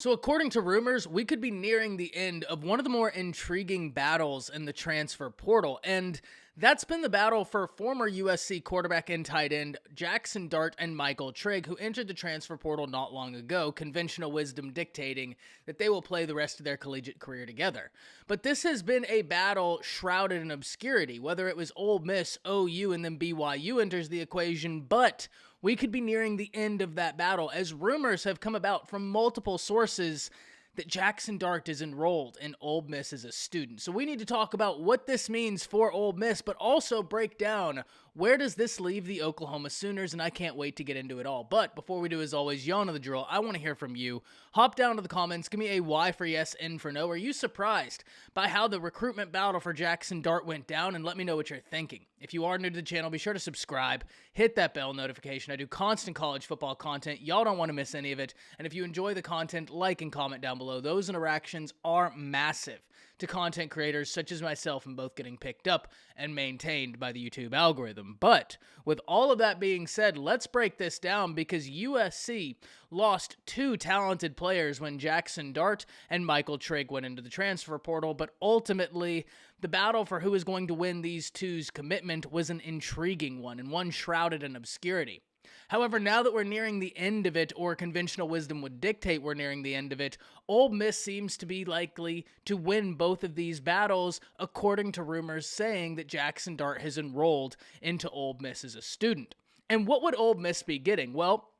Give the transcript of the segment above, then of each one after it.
So, according to rumors, we could be nearing the end of one of the more intriguing battles in the transfer portal. And that's been the battle for former USC quarterback and tight end Jaxson Dart and Michael Trigg, who entered the transfer portal not long ago, conventional wisdom dictating that they will play the rest of their collegiate career together. But this has been a battle shrouded in obscurity, whether it was Ole Miss, OU, and then BYU enters the equation, but we could be nearing the end of that battle as rumors have come about from multiple sources that Jaxson Dart is enrolled in Ole Miss as a student. So we need to talk about what this means for Ole Miss, but also break down where does this leave the Oklahoma Sooners, and I can't wait to get into it all. But before we do, as always, y'all know the drill. I want to hear from you. Hop down to the comments. Give me a Y for yes, N for no. Are you surprised by how the recruitment battle for Jaxson Dart went down? And let me know what you're thinking. If you are new to the channel, be sure to subscribe. Hit that bell notification. I do constant college football content. Y'all don't want to miss any of it. And if you enjoy the content, like and comment down below. Those interactions are massive to content creators such as myself, and both getting picked up and maintained by the YouTube algorithm. But with all of that being said, let's break this down because USC lost two talented players when Jaxson Dart and Michael Trigg went into the transfer portal, but ultimately the battle for who is going to win these two's commitment was an intriguing one, and one shrouded in obscurity. However, now that we're nearing the end of it, or conventional wisdom would dictate we're nearing the end of it, Ole Miss seems to be likely to win both of these battles, according to rumors saying that Jaxson Dart has enrolled into Ole Miss as a student. And what would Ole Miss be getting? Well,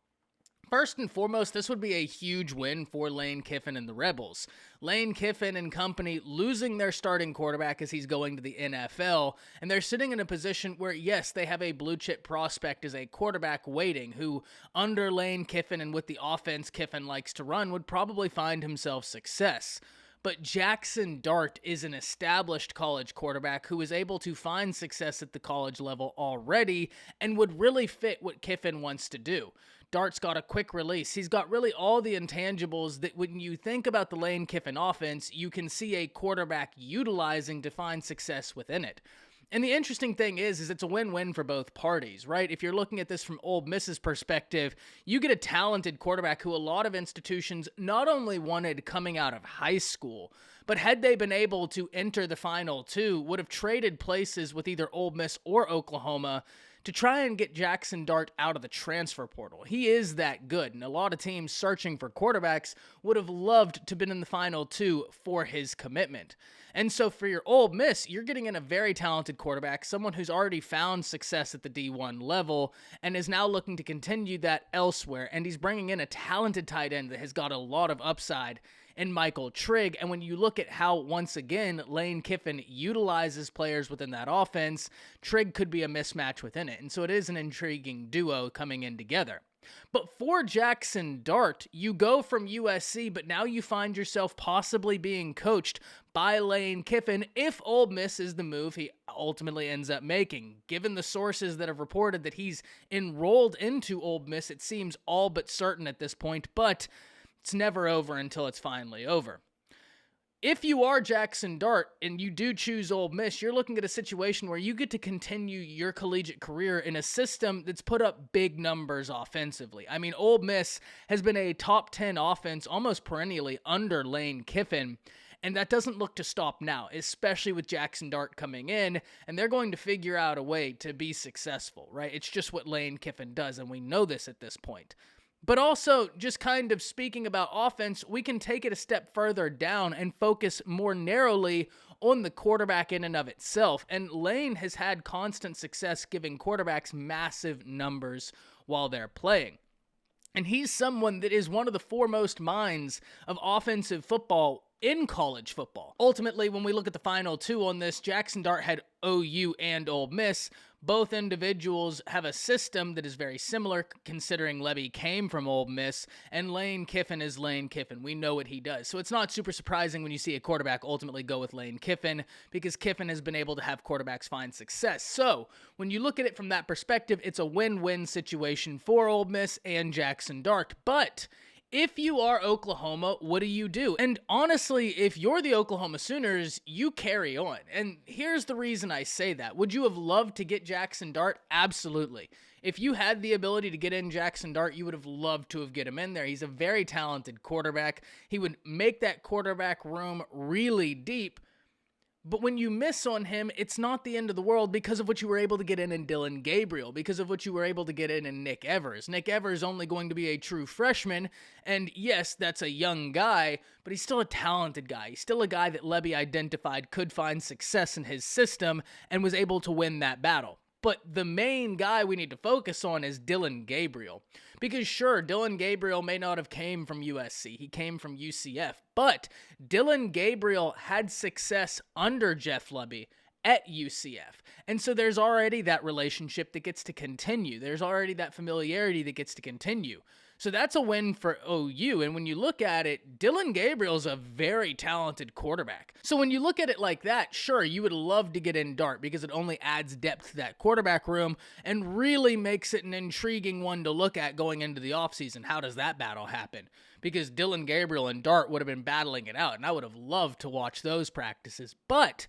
first and foremost, this would be a huge win for Lane Kiffin and the Rebels. Lane Kiffin and company losing their starting quarterback as he's going to the NFL, and they're sitting in a position where, yes, they have a blue-chip prospect as a quarterback waiting, who, under Lane Kiffin and with the offense Kiffin likes to run, would probably find himself success. But Jaxson Dart is an established college quarterback who is able to find success at the college level already and would really fit what Kiffin wants to do. Dart's got a quick release. He's got really all the intangibles that when you think about the Lane Kiffin offense, you can see a quarterback utilizing to find success within it. And the interesting thing is it's a win-win for both parties, right? If you're looking at this from Ole Miss's perspective, you get a talented quarterback who a lot of institutions not only wanted coming out of high school, but had they been able to enter the Final Two, would have traded places with either Ole Miss or Oklahoma to try and get Jaxson Dart out of the transfer portal. He is that good, and a lot of teams searching for quarterbacks would have loved to have been in the Final Two for his commitment. And so for your Ole Miss, you're getting in a very talented quarterback, someone who's already found success at the D1 level and is now looking to continue that elsewhere, and he's bringing in a talented tight end that has got a lot of upside in Michael Trigg. And when you look at how, once again, Lane Kiffin utilizes players within that offense, Trigg could be a mismatch within it. And so it is an intriguing duo coming in together. But for Jaxson Dart, you go from USC, but now you find yourself possibly being coached by Lane Kiffin if Ole Miss is the move he ultimately ends up making. Given the sources that have reported that he's enrolled into Ole Miss, it seems all but certain at this point, but it's never over until it's finally over. If you are Jaxson Dart and you do choose Ole Miss, you're looking at a situation where you get to continue your collegiate career in a system that's put up big numbers offensively. I mean, Ole Miss has been a top 10 offense almost perennially under Lane Kiffin, and that doesn't look to stop now, especially with Jaxson Dart coming in, and they're going to figure out a way to be successful, right? It's just what Lane Kiffin does, and we know this at this point. But also, just kind of speaking about offense, we can take it a step further down and focus more narrowly on the quarterback in and of itself. And Lane has had constant success giving quarterbacks massive numbers while they're playing. And he's someone that is one of the foremost minds of offensive football in college football. Ultimately, when we look at the Final Two on this, Jaxson Dart had OU and Ole Miss. Both individuals have a system that is very similar, considering Levy came from Ole Miss, and Lane Kiffin is Lane Kiffin. We know what he does. So it's not super surprising when you see a quarterback ultimately go with Lane Kiffin, because Kiffin has been able to have quarterbacks find success. So when you look at it from that perspective, it's a win-win situation for Ole Miss and Jaxson Dart. But If you are Oklahoma, what do? And honestly, if you're the Oklahoma Sooners, you carry on. And here's the reason I say that. Would you have loved to get Jaxson Dart? Absolutely. If you had the ability to get in Jaxson Dart, you would have loved to have get him in there. He's a very talented quarterback. He would make that quarterback room really deep. But when you miss on him, it's not the end of the world because of what you were able to get in Dillon Gabriel, because of what you were able to get in Nick Evers. Nick Evers is only going to be a true freshman, and yes, that's a young guy, but he's still a talented guy. He's still a guy that Lebby identified could find success in his system and was able to win that battle. But the main guy we need to focus on is Dillon Gabriel. Because sure, Dillon Gabriel may not have came from USC. He came from UCF. But Dillon Gabriel had success under Jeff Lebby at UCF. And so there's already that relationship that gets to continue. There's already that familiarity that gets to continue. So that's a win for OU. And when you look at it, Dillon Gabriel's a very talented quarterback. So when you look at it like that, sure, you would love to get in Dart because it only adds depth to that quarterback room and really makes it an intriguing one to look at going into the offseason. How does that battle happen? Because Dillon Gabriel and Dart would have been battling it out, and I would have loved to watch those practices. But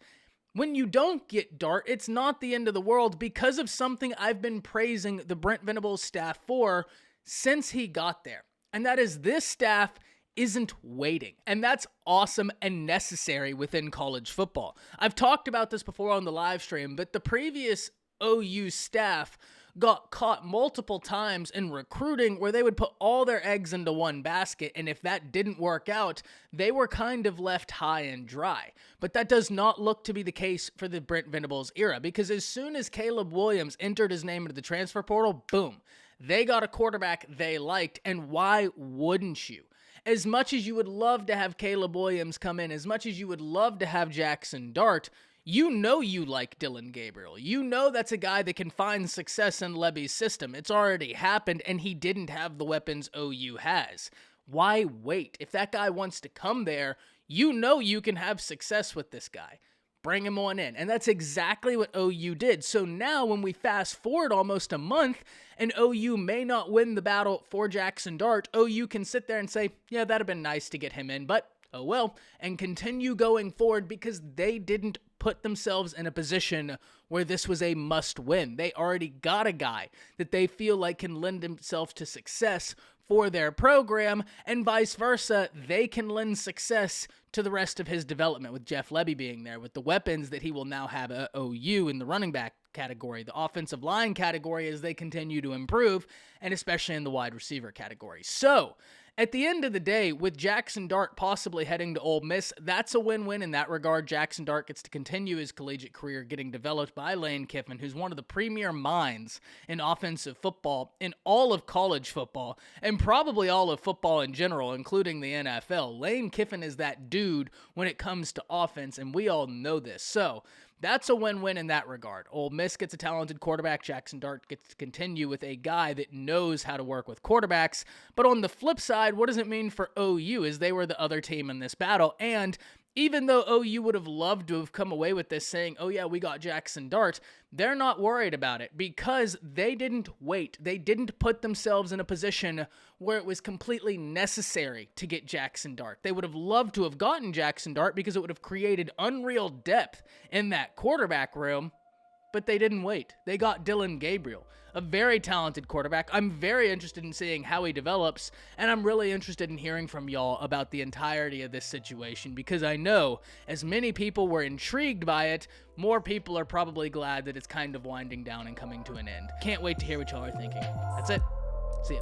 when you don't get Dart, it's not the end of the world because of something I've been praising the Brent Venables staff for since he got there. And that is this staff isn't waiting. And that's awesome and necessary within college football. I've talked about this before on the live stream, but the previous OU staff got caught multiple times in recruiting where they would put all their eggs into one basket, and if that didn't work out, they were kind of left high and dry. But that does not look to be the case for the Brent Venables era, because as soon as Caleb Williams entered his name into the transfer portal, boom, they got a quarterback they liked, and why wouldn't you? As much as you would love to have Caleb Williams come in, as much as you would love to have Jaxson Dart, you know you like Dillon Gabriel. You know that's a guy that can find success in Lebby's system. It's already happened, and he didn't have the weapons OU has. Why wait? If that guy wants to come there, you know you can have success with this guy. Bring him on in. And that's exactly what OU did. So now when we fast forward almost a month and OU may not win the battle for Jaxson Dart, OU can sit there and say, yeah, that'd have been nice to get him in, but oh well, and continue going forward because they didn't put themselves in a position where this was a must win. They already got a guy that they feel like can lend himself to success for their program, and vice versa, they can lend success to the rest of his development with Jeff Lebby being there, with the weapons that he will now have at OU in the running back category, the offensive line category as they continue to improve, and especially in the wide receiver category. So, at the end of the day, with Jaxson Dart possibly heading to Ole Miss, that's a win-win in that regard. Jaxson Dart gets to continue his collegiate career getting developed by Lane Kiffin, who's one of the premier minds in offensive football in all of college football, and probably all of football in general, including the NFL. Lane Kiffin is that dude when it comes to offense, and we all know this. So, that's a win-win in that regard. Ole Miss gets a talented quarterback. Jaxson Dart gets to continue with a guy that knows how to work with quarterbacks. But on the flip side, what does it mean for OU as they were the other team in this battle? And even though OU would have loved to have come away with this saying, oh yeah, we got Jaxson Dart, they're not worried about it because they didn't wait. They didn't put themselves in a position where it was completely necessary to get Jaxson Dart. They would have loved to have gotten Jaxson Dart because it would have created unreal depth in that quarterback room, but they didn't wait. They got Dillon Gabriel, a very talented quarterback. I'm very interested in seeing how he develops, and I'm really interested in hearing from y'all about the entirety of this situation because I know as many people were intrigued by it, more people are probably glad that it's kind of winding down and coming to an end. Can't wait to hear what y'all are thinking. That's it. See ya.